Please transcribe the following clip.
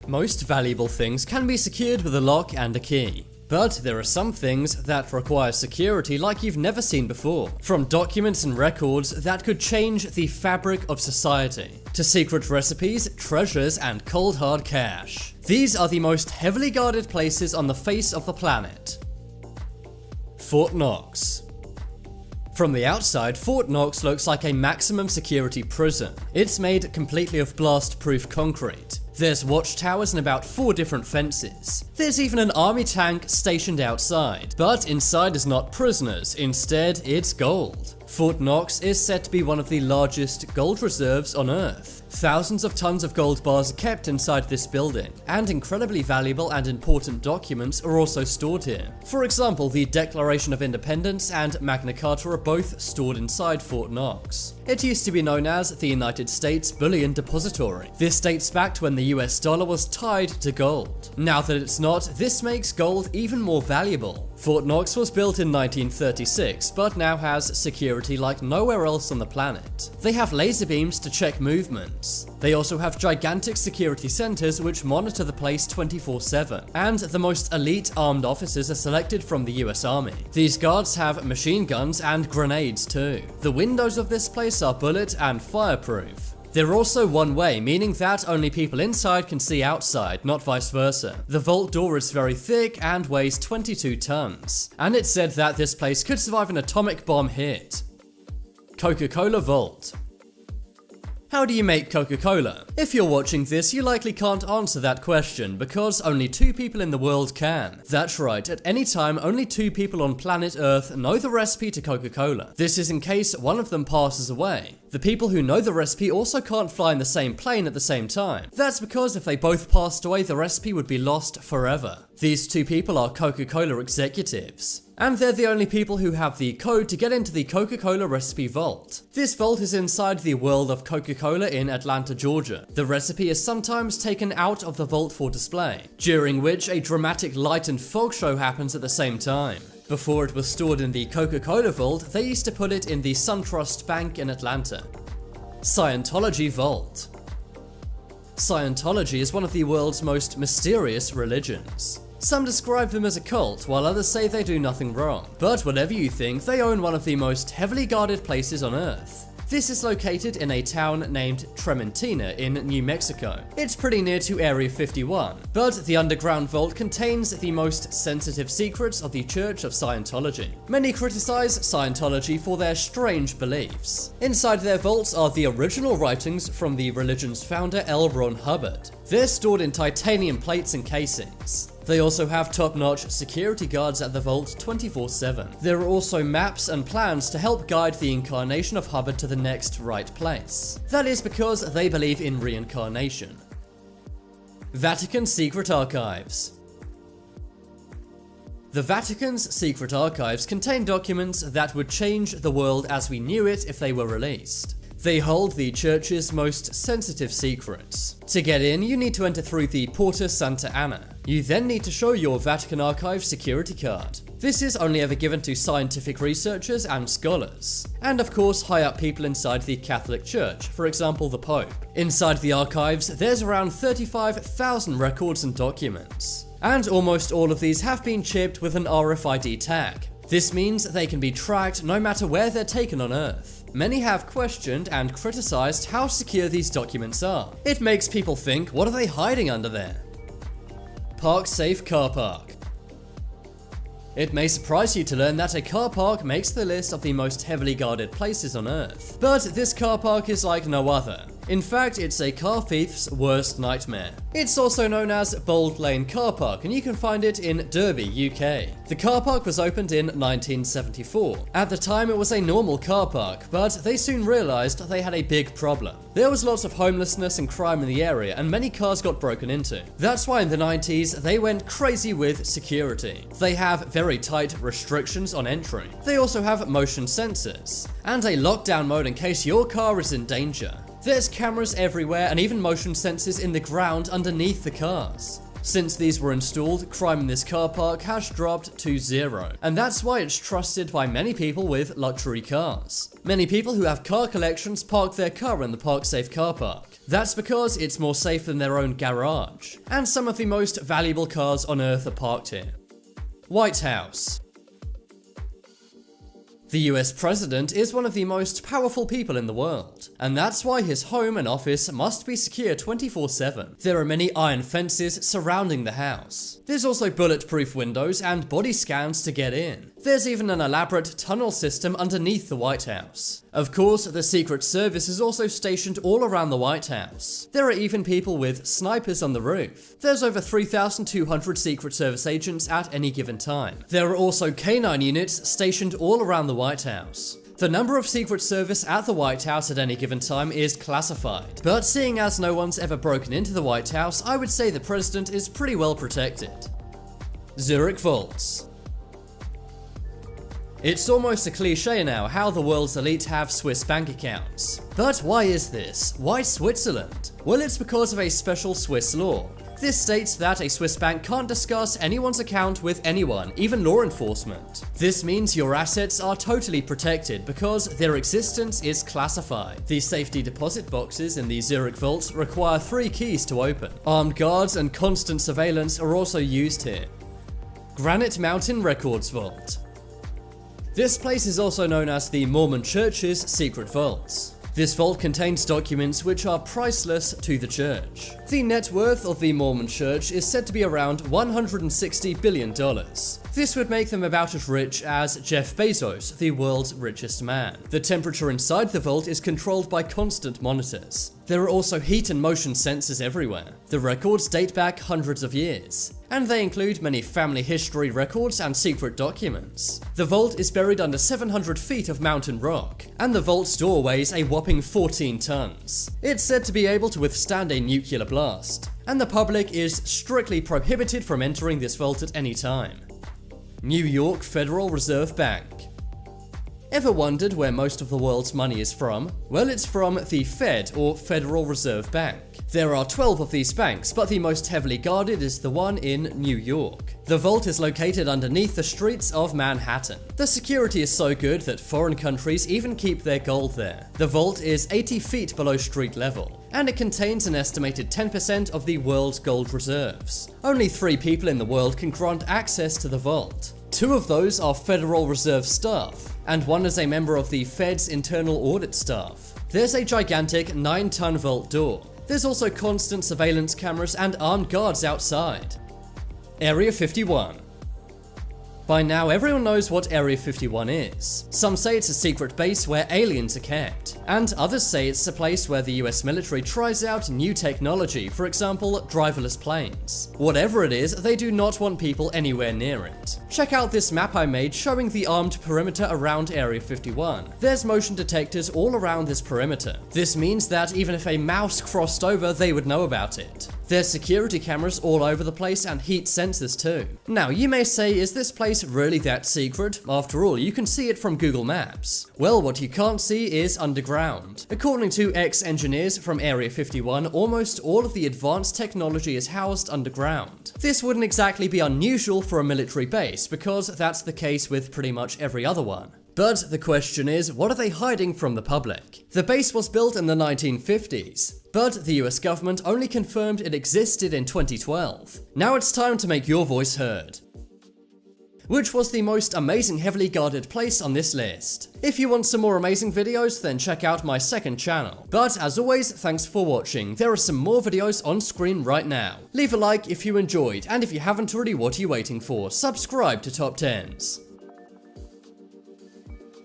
Most valuable things can be secured with a lock and a key. But there are some things that require security like you've never seen before. From documents and records that could change the fabric of society, to secret recipes, treasures, and cold hard cash. These are the most heavily guarded places on the face of the planet. Fort Knox. From the outside, Fort Knox looks like a maximum security prison. It's made completely of blast-proof concrete. There's watchtowers and about 4 different fences. There's even an army tank stationed outside. But inside is not prisoners, instead it's gold. Fort Knox is said to be one of the largest gold reserves on Earth. Thousands of tons of gold bars are kept inside this building, and incredibly valuable and important documents are also stored here. For example, the Declaration of Independence and Magna Carta are both stored inside Fort Knox. It used to be known as the United States Bullion Depository. This dates back to when the US dollar was tied to gold. Now that it's not, this makes gold even more valuable. Fort Knox was built in 1936, but now has security like nowhere else on the planet. They have laser beams to check movements. They also have gigantic security centers which monitor the place 24/7, and the most elite armed officers are selected from the US Army. These guards have machine guns and grenades too. The windows of this place are bullet and fireproof. They're also one-way, meaning that only people inside can see outside, not vice versa. The vault door is very thick and weighs 22 tons, and it's said that this place could survive an atomic bomb hit. Coca-Cola Vault. How do you make Coca-Cola? If you're watching this, you likely can't answer that question because only 2 people in the world can. That's right, at any time, only 2 people on planet Earth know the recipe to Coca-Cola. This is in case one of them passes away. The people who know the recipe also can't fly in the same plane at the same time. That's because if they both passed away, the recipe would be lost forever. These 2 people are Coca-Cola executives. And they're the only people who have the code to get into the Coca-Cola recipe vault. This vault is inside the World of Coca-Cola in Atlanta, Georgia. The recipe is sometimes taken out of the vault for display, during which a dramatic light and fog show happens at the same time. Before it was stored in the Coca-Cola vault, they used to put it in the SunTrust Bank in Atlanta. Scientology Vault. Scientology is one of the world's most mysterious religions. Some describe them as a cult, while others say they do nothing wrong. But whatever you think, they own one of the most heavily guarded places on Earth. This is located in a town named Trementina in New Mexico. It's pretty near to Area 51, but the underground vault contains the most sensitive secrets of the Church of Scientology. Many criticize Scientology for their strange beliefs. Inside their vaults are the original writings from the religion's founder L. Ron Hubbard. They're stored in titanium plates and casings. They also have top-notch security guards at the vault 24/7. There are also maps and plans to help guide the incarnation of Hubbard to the next right place. That is because they believe in reincarnation. Vatican Secret Archives. The Vatican's secret archives contain documents that would change the world as we knew it if they were released. They hold the church's most sensitive secrets. To get in, you need to enter through the Porta Santa Anna. You then need to show your Vatican Archive security card. This is only ever given to scientific researchers and scholars. And of course, high-up people inside the Catholic Church, for example the Pope. Inside the archives, there's around 35,000 records and documents. And almost all of these have been chipped with an RFID tag. This means they can be tracked no matter where they're taken on Earth. Many have questioned and criticized how secure these documents are. It makes people think, what are they hiding under there? Park Safe Car Park. It may surprise you to learn that a car park makes the list of the most heavily guarded places on Earth. But this car park is like no other. In fact, it's a car thief's worst nightmare. It's also known as Bold Lane Car Park, and you can find it in Derby, UK. The car park was opened in 1974. At the time, it was a normal car park, but they soon realized they had a big problem. There was lots of homelessness and crime in the area, and many cars got broken into. That's why in the 90s, they went crazy with security. They have very tight restrictions on entry. They also have motion sensors, and a lockdown mode in case your car is in danger. There's cameras everywhere and even motion sensors in the ground underneath the cars. Since these were installed, crime in this car park has dropped to 0, and that's why it's trusted by many people with luxury cars. Many people who have car collections park their car in the Park Safe car park. That's because it's more safe than their own garage, and some of the most valuable cars on Earth are parked here. White House. The US president is one of the most powerful people in the world, and that's why his home and office must be secure 24/7. There are many iron fences surrounding the house. There's also bulletproof windows and body scans to get in. There's even an elaborate tunnel system underneath the White House. Of course, the Secret Service is also stationed all around the White House. There are even people with snipers on the roof. There's over 3,200 Secret Service agents at any given time. There are also K-9 units stationed all around the White House. The number of Secret Service at the White House at any given time is classified, but seeing as no one's ever broken into the White House, I would say the president is pretty well protected. Zurich Vaults. It's almost a cliche now how the world's elite have Swiss bank accounts. But why is this? Why Switzerland? Well, it's because of a special Swiss law. This states that a Swiss bank can't discuss anyone's account with anyone, even law enforcement. This means your assets are totally protected because their existence is classified. The safety deposit boxes in the Zurich vaults require 3 keys to open. Armed guards and constant surveillance are also used here. Granite Mountain Records Vault. This place is also known as the Mormon Church's secret vaults. This vault contains documents which are priceless to the church. The net worth of the Mormon Church is said to be around $160 billion. This would make them about as rich as Jeff Bezos, the world's richest man. The temperature inside the vault is controlled by constant monitors. There are also heat and motion sensors everywhere. The records date back hundreds of years, and they include many family history records and secret documents. The vault is buried under 700 feet of mountain rock, and the vault's door weighs a whopping 14 tons. It's said to be able to withstand a nuclear blast, and the public is strictly prohibited from entering this vault at any time. New York Federal Reserve Bank. Ever wondered where most of the world's money is from? Well, it's from the Fed, or Federal Reserve Bank. There are 12 of these banks, but the most heavily guarded is the one in New York. The vault is located underneath the streets of Manhattan. The security is so good that foreign countries even keep their gold there. The vault is 80 feet below street level, and it contains an estimated 10% of the world's gold reserves. Only 3 people in the world can grant access to the vault. 2 of those are Federal Reserve staff, and 1 is a member of the Fed's internal audit staff. There's a gigantic 9-ton vault door. There's also constant surveillance cameras and armed guards outside. Area 51. By now, everyone knows what Area 51 is. Some say it's a secret base where aliens are kept, and others say it's a place where the US military tries out new technology, for example, driverless planes. Whatever it is, they do not want people anywhere near it. Check out this map I made showing the armed perimeter around Area 51. There's motion detectors all around this perimeter. This means that even if a mouse crossed over, they would know about it. There's security cameras all over the place and heat sensors too. Now, you may say, is this place really that secret? After all, you can see it from Google Maps. Well, what you can't see is underground. According to ex-engineers from Area 51, almost all of the advanced technology is housed underground. This wouldn't exactly be unusual for a military base, because that's the case with pretty much every other one. But the question is, what are they hiding from the public? The base was built in the 1950s, but the US government only confirmed it existed in 2012. Now it's time to make your voice heard. Which was the most amazing heavily guarded place on this list? If you want some more amazing videos, then check out my second channel. But as always, thanks for watching. There are some more videos on screen right now. Leave a like if you enjoyed, and if you haven't already, what are you waiting for? Subscribe to Top 10s.